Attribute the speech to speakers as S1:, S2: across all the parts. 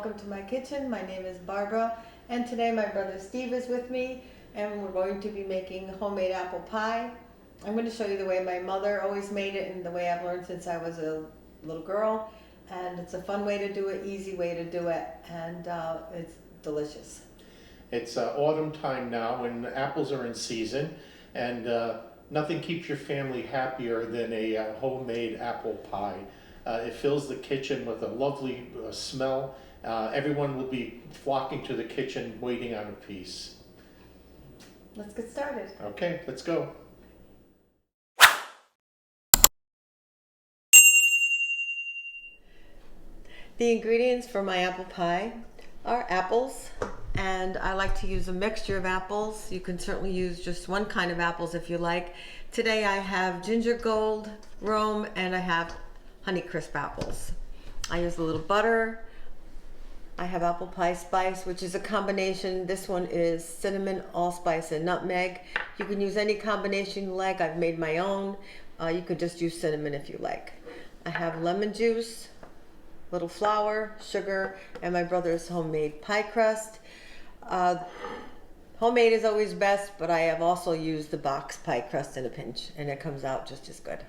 S1: welcome to my kitchen. My name is Barbara, and today my brother Steve is with me, and we're going to be making homemade apple pie. I'm going to show you the way my mother always made it and the way I've learned since I was a little girl, and it's a fun way to do it, easy way to do it, and it's delicious.
S2: It's autumn time now and apples are in season, and nothing keeps your family happier than a homemade apple pie. It fills the kitchen with a lovely smell. Everyone will be flocking to the kitchen waiting on a piece.
S1: Let's get started.
S2: Okay, let's go.
S1: The ingredients for my apple pie are apples, and I like to use a mixture of apples. You can certainly use just one kind of apples if you like. Today I have ginger gold, Rome, and I have Honeycrisp apples. I use a little butter. I have apple pie spice, which is a combination. This one is cinnamon, allspice, and nutmeg. You can use any combination you like. I've made my own. You could just use cinnamon if you like. I have lemon juice, little flour, sugar, and my brother's homemade pie crust. Homemade is always best, but I have also used the box pie crust in a pinch, and it comes out just as good.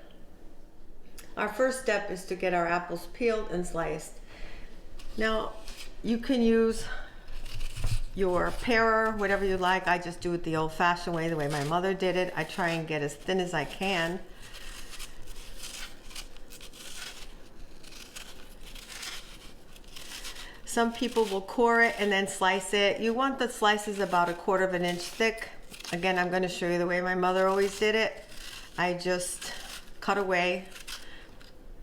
S1: Our first step is to get our apples peeled and sliced. Now, you can use your parer, whatever you like. I just do it the old-fashioned way, the way my mother did it. I try and get as thin as I can. Some people will core it and then slice it. You want the slices about 1/4 of an inch thick. Again, I'm going to show you the way my mother always did it. I just cut away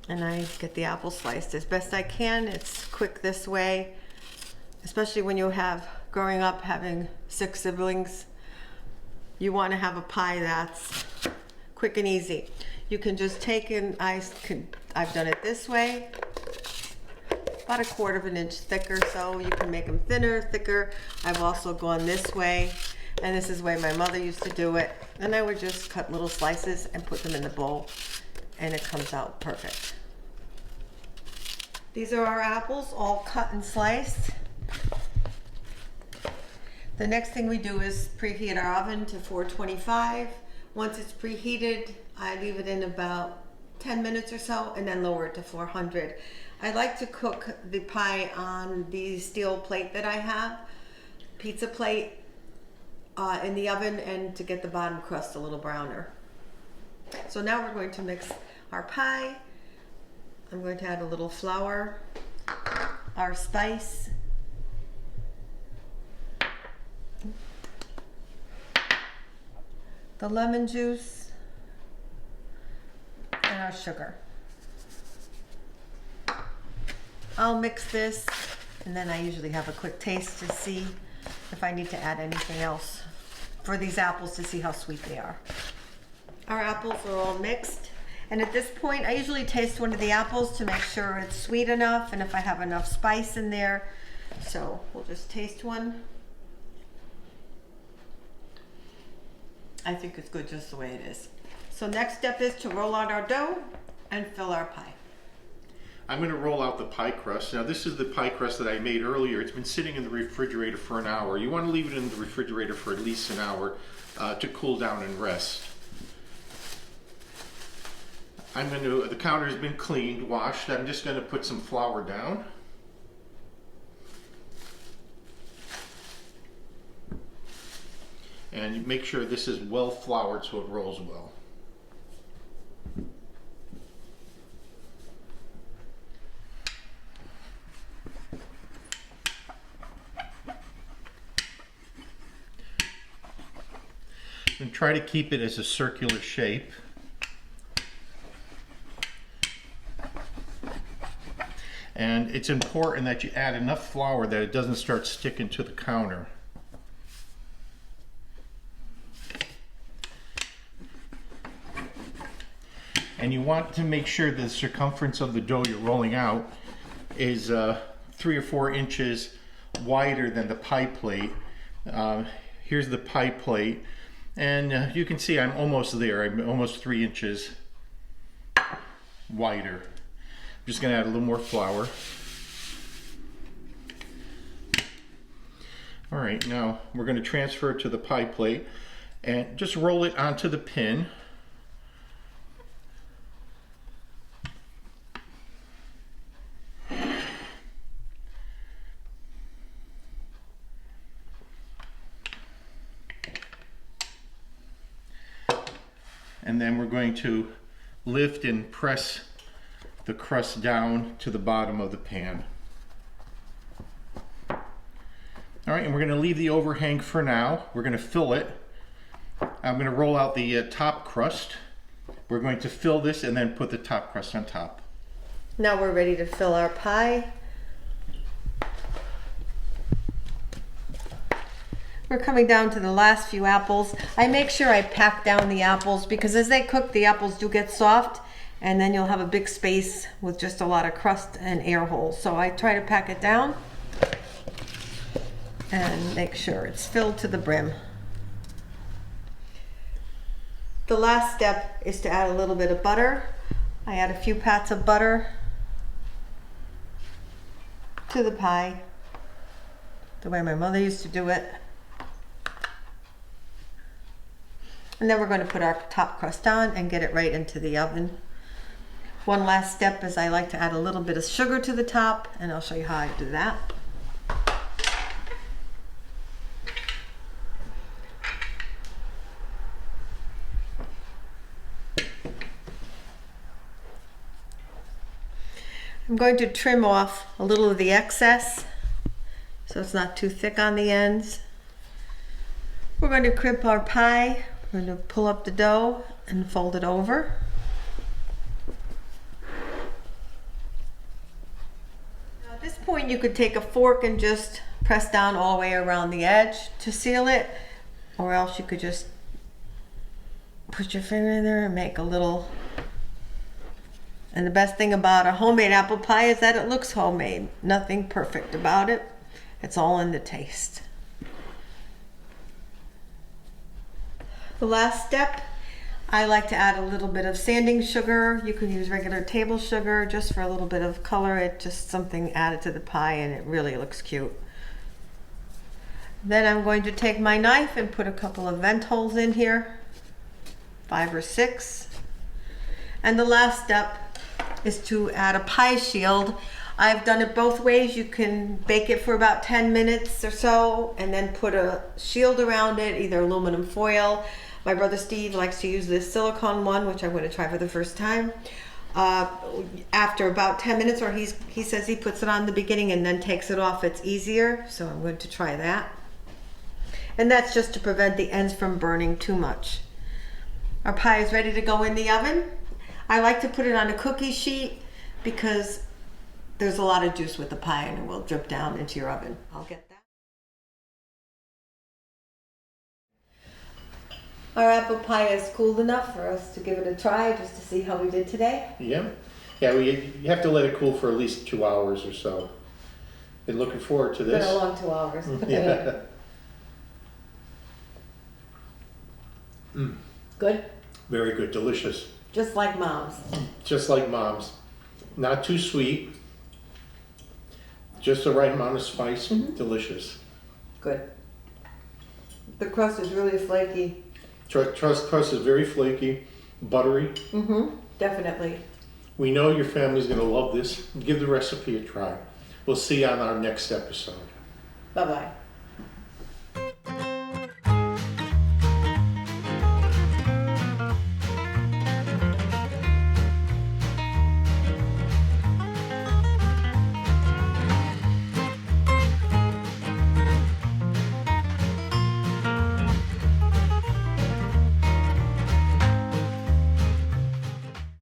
S1: and I get the apple sliced as best I can. It's quick this way, especially when you have, growing up having 6 siblings, you want to have a pie that's quick and easy. You can just take in, I've done it this way, about 1/4 of an inch thicker, so you can make them thinner, thicker. I've also gone this way, and this is the way my mother used to do it. And I would just cut little slices and put them in the bowl, and it comes out perfect. These are our apples, all cut and sliced. The next thing we do is preheat our oven to 425. Once it's preheated, I leave it in about 10 minutes or so, and then lower it to 400. I like to cook the pie on the steel plate that I have, pizza plate, in the oven, and to get the bottom crust a little browner. So now we're going to mix our pie. I'm going to add a little flour, our spice, the lemon juice, and our sugar. I'll mix this, and then I usually have a quick taste to see if I need to add anything else for these apples to see how sweet they are. Our apples are all mixed, and at this point I usually taste one of the apples to make sure it's sweet enough and if I have enough spice in there. So we'll just taste one. I think it's good just the way it is. So next step is to roll out our dough and fill our pie.
S2: I'm going to roll out the pie crust. Now this is the pie crust that I made earlier. It's been sitting in the refrigerator for an hour. You want to leave it in the refrigerator for at least an hour to cool down and rest. The counter has been cleaned, washed. I'm just going to put some flour down. And make sure this is well floured so it rolls well. And try to keep it as a circular shape. And it's important that you add enough flour that it doesn't start sticking to the counter. And you want to make sure the circumference of the dough you're rolling out is 3 or 4 inches wider than the pie plate. Here's the pie plate. And you can see I'm almost there. I'm almost 3 inches wider. I'm just going to add a little more flour. All right, now we're going to transfer it to the pie plate and just roll it onto the pin. And then we're going to lift and press the crust down to the bottom of the pan. All right, and we're going to leave the overhang for now. We're going to fill it. I'm going to roll out the top crust. We're going to fill this and then put the top crust on top.
S1: Now we're ready to fill our pie. We're coming down to the last few apples. I make sure I pack down the apples because as they cook, the apples do get soft, and then you'll have a big space with just a lot of crust and air holes. So I try to pack it down and make sure it's filled to the brim. The last step is to add a little bit of butter. I add a few pats of butter to the pie, the way my mother used to do it. And then we're going to put our top crust on and get it right into the oven. One last step is I like to add a little bit of sugar to the top, and I'll show you how I do that. I'm going to trim off a little of the excess so it's not too thick on the ends. We're going to crimp our pie. We're going to pull up the dough and fold it over. Now at this point you could take a fork and just press down all the way around the edge to seal it, or else you could just put your finger in there and make a little. And the best thing about a homemade apple pie is that it looks homemade. Nothing perfect about it. It's all in the taste. The last step, I like to add a little bit of sanding sugar. You can use regular table sugar just for a little bit of color. It's just something added to the pie and it really looks cute. Then I'm going to take my knife and put a couple of vent holes in here, 5 or 6. And the last step is to add a pie shield. I've done it both ways. You can bake it for about 10 minutes or so and then put a shield around it, either aluminum foil. My brother Steve likes to use this silicone one, which I'm going to try for the first time. After about 10 minutes, or he says he puts it on the beginning and then takes it off. It's easier, so I'm going to try that. And that's just to prevent the ends from burning too much. Our pie is ready to go in the oven. I like to put it on a cookie sheet because there's a lot of juice with the pie and it will drip down into your oven. I'll get that. Our apple pie is cooled enough for us to give it a try just to see how we did today.
S2: Yeah, you have to let it cool for at least 2 hours or so. Been looking forward to this.
S1: It's been a long 2 hours.
S2: Yeah.
S1: Good?
S2: Very good, delicious.
S1: Just like Mom's.
S2: Just like Mom's. Not too sweet. Just the right amount of spice. Delicious.
S1: Good. The crust is really flaky.
S2: Crust is very flaky, buttery.
S1: Definitely.
S2: We know your family's going to love this. Give the recipe a try. We'll see you on our next episode.
S1: Bye-bye.